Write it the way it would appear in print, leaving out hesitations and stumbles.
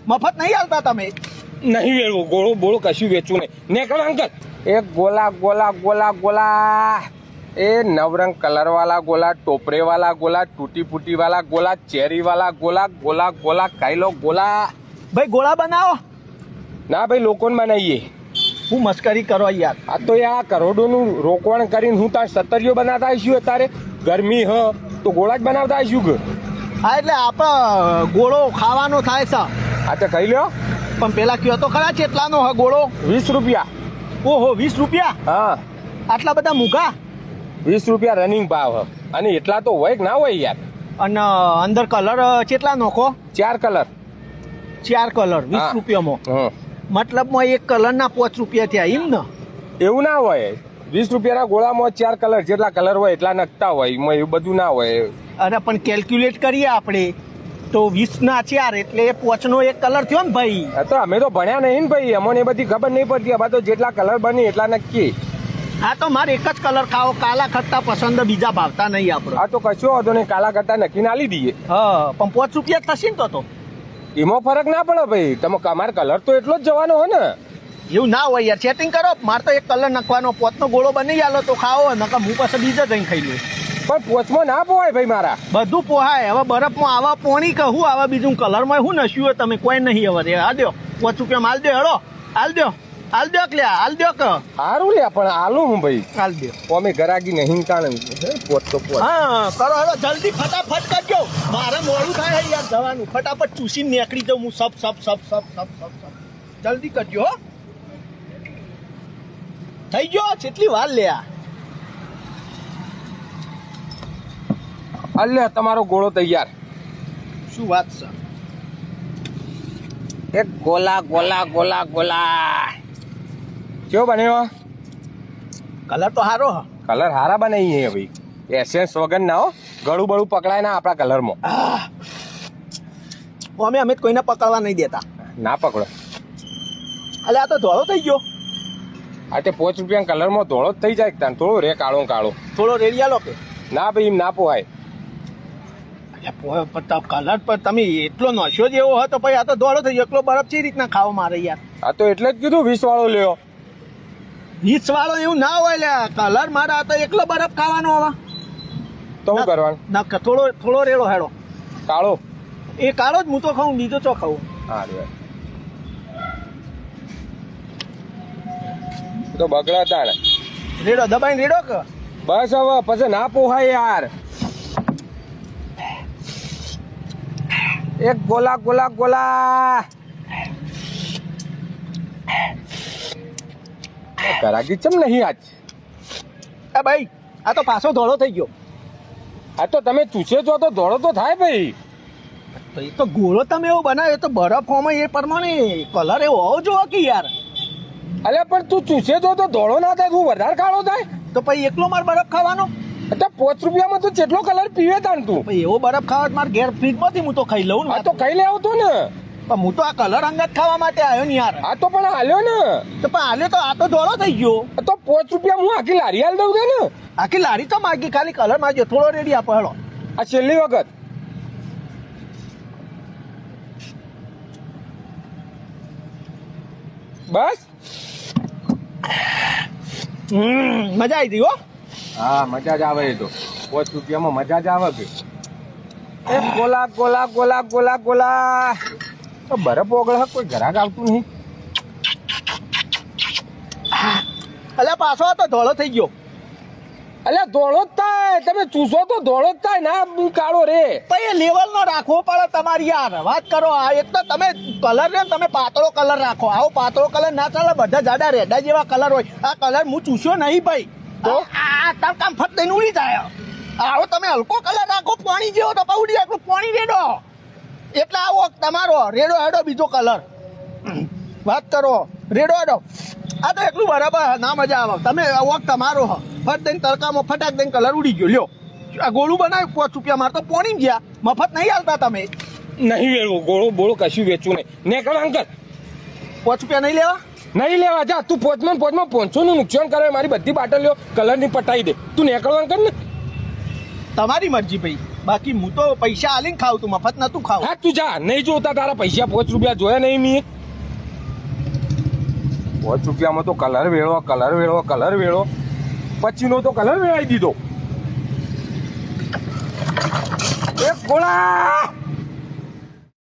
મફત નહીં આલતા તમે. નહીં વેચવું ગોળો બોળો કશું વેચવું નહીં. નીકળો અંકલ. એક ગોલા ગોલા ગોલા ગોલા એ નવરંગ કલર વાલા ગોલા, ટોપરે વાલા ગોલા, તૂટી ફૂટી વાલા ગોલા, ચેરી વાલા ગોલા, ગોલા ગોલા ખાઈ લો ગોલા. ભાઈ ગોળા બનાવો. ના ભાઈ લોકોને બનાવીએ. હું મસ્કરી કરો યાર. આ તો યાર કરોડોનું રોકવણ કરીને હું તાર સત્તરીઓ બનાવતા આવીશું. અત્યારે ગરમી તો ગોળા જ બનાવતા આવીશું કે. હા એટલે આપણે ગોળો ખાવાનો થાય છે. આ તો કહી લ્યો. પણ પેલા કયો તો ખરા કેટલાનો હ ગોળો? 20 રૂપિયા. ઓહો 20 રૂપિયા? હા. આટલા બધા મૂકા? 20 રૂપિયા રનિંગ ભાવ. અને એટલા તો હોય કે ના હોય યાર. અને અંદર કલર કેટલા નોખો? 4 કલર. 4 કલર 20 રૂપિયામાં? મતલબમાં એક કલરના 5 રૂપિયા થયા એમ ને? એવું ના હોય. 20 રૂપિયાના ગોળામાં 4 કલર, જેટલા કલર હોય એટલા નખતા હોય. એમાં એવું બધું ના હોય. અરે પણ કેલ્ક્યુલેટ કરીએ આપણે તો 20 ના 4 એટલે 5 નો એક કલર થયો ને ભાઈ. તો અમે તો ભણ્યા નહીં ને ભાઈ, અમને એ બધી ખબર નહીં પડતી. હવે તો જેટલા કલર બની એટલા નક્કી. હા તો મારે એક જ કલર ખાવો, કાલા ખટ્ટા પસંદ, બીજા ભાવતા નહીં આપણે. આ તો કશો વાંધો નહીં, કાલા કરતા નક્કી ના લી દઈએ. હા પણ 5 રૂપિયા થશે ને તો એમાં ફરક ના પડે ભાઈ. તમે અમારે કલર તો એટલો જ જવાનો હોય ને. એવું ના હોય યાર, સેટિંગ કરો. મારે તો એક કલર નાખવાનો, 5 નો ગોળો બની આલો તો ખાવો, નકર હું પાસે બીજા જઈને ખાઈ લઉં. પણ પોચમાં ના પોવાય ભાઈ મારા. બધું પોહાય. હવે બરફમાં આવા પોણી કહું, આવા બીજું કલરમાં શું નશ્યું હોય તમે કોઈ નહીં. હવે આ દો 5 રૂપિયા હાલ દો. હેડો હાલ દો, હાલ દો કે હાલ દો કે સારું લે. પણ આલું હું ભાઈ હાલ દો. અમે ગરાગી નહીં તાણે પોચ તો પોચ. હા કરો હેડો જલ્દી ફટાફટ કરજો, મારે મોડું થાય યાર જવાનું. ફટાફટ ચૂસીને નીકળી જાઉં હું. સબ જલ્દી કરજો હો. થઈ ગયો. કેટલી વાર લે આ? અલ્લે તમારો ગોળો તૈયાર. શું વાત છે? એક ગોલા ગોલા ગોલા ગોલા કેવો બન્યો? કલર તો સારો હ. કલર હારા બનાવીએ ભાઈ. એસેન્સ વગર ના હો. ગળું બળું પકડાય ના આપણા કલરમાં. અમે કોઈને પકડવા નહીં દેતા. ના પકડો. અલે આ તો ધોળો થઈ ગયો. આ તે 5 રૂપિયા કલરમાં ધોળો જ થઈ જાય. તાન થોડો રે કાળો કાળો. થોડો રેડિયાલો કે ના ભાઈ એમ ના પોહાય. કલર પર તમે એટલો નશો જેવો હોય તો પછી આ તો ધોળો થઈ ગયો. એટલો બરફ ચી રીતના ખાવો મારે યાર? આ તો એટલે જ કીધું 20 વાળો લ્યો. 20 વાળો એવું ના હોય લે. કલર મારે આ તો એકલો બરફ ખાવાનો હવે. તો શું કરવાનું? ના થોડો રેડો હેડો. કાળો એ કાળો જ હું તો ખાઉં, બીજો ચો ખાવું. હા રે તો બગડા તાણે. રેડો દબાઈને રેડો કે બસ હવે પછી ના પોહાય યાર. એક ગોલા ગોલા ગોલા. ગરાગી ચમ નહીં આજ? એ ભાઈ આ તો પાછો ધોળો થઈ ગયો. આ તો તમે ચૂસે છો તો ધોળો તો થાય ભાઈ. તો એ તો ગોળો તમે એવો બનાવ્યો તો બરફ હોમાં એ પ્રમાણે કલર એવો હોવો જોવો કે યાર. અલે પણ તું ચૂસે છો તો ધોળો ના થાય, તું વધારે કાળો થાય. તો પછી એકલો મારે બરફ ખાવાનો? એટલે 5 રૂપિયામાં તું જેટલો કલર પીવે તાણ તું. પછી એવો બરફ ખાવા મારે ઘેર ફ્રીજમાંથી હું તો ખાઈ લઉં ને. આ તો કઈ લેવો તો ને. પણ હું તો આ કલર અંગત ખાવા માટે આવ્યો ને યાર. આ તો પણ હાલ્યો ને. તો પણ હાલે તો આ તો ધોળો થઈ ગયો. તો 5 રૂપિયા હું આખી લારી હાલ દઉં કે ને. આખી લારી તો માગી, ખાલી કલર માગજો. થોડો રેડી આપો હેડો. આ છેલ્લી વખત. બસ મજા આવી ગઈ હો. હા મજા જ આવે. એ તો 5 રૂપિયામાં મજા જ આવે કે. એ ગોલા ગોલા ગોલા ગોલા ગોલા. તો બરફ ઓગળ કોઈ ઘરાક આવતું નહીં. અલ્યા પાછો આ તો ધોળો થઈ ગયો. અલ્યા ધોળો જ થાય. તમે ચૂસો તો ધોળો જ થાય ના કાળો રે. પછી લેવલ નો રાખવો પડે તમારી યાર. વાત કરો. આ એક તો તમે કલર ને તમે પાતળો કલર રાખો. આવો પાતળો કલર ના ચાલે. બધા જાડા રેડા જેવા કલર હોય. આ કલર હું ચૂસ્યો નહીં ભાઈ. તો આ તડકામ ફટ દઈને ઉડી જાય. આવો તમે હલકો કલર રાખો પાણી જેવો તો પાઉડી આટલું પાણી રેડો. એટલે આવો તમારો રેડો હેડો બીજો કલર. વાત કરો રેડો હેડો. આ તો એટલું બરાબર ના મજા આવે. તમે વોક તમારો હ ફટ દઈને તડકામાં ફટાક દઈને કલર ઉડી ગયો. લ્યો આ ગોળું બનાવ્યું 5 રૂપિયા. મારે તો પોણી ગયા. મફત નહીં હાલતા તમે. નહીં વેચવું ગોળો બોળો કશું વેચવું નહીં. નીકળ અંકલ. 5 રૂપિયા નહીં લેવા? નહીં લેવા. જા તું પોચમાં 500 નું નુકસાન કરે. મારી બધી બાટલીઓ કલરની પટાઈ દે. તું નીકળ અંકલ ને. તમારી મરજી ભાઈ. બાકી હું તો પૈસા આલીને ખાવ તું મફત નતું ખાવ હા તું જા નહીં જોતા તારા પૈસા 5 રૂપિયા જોયા નહીં મી 5 રૂપિયામાં તો કલર વેળો પછીનો તો કલર વેળાઈ દીધો એક ગોળા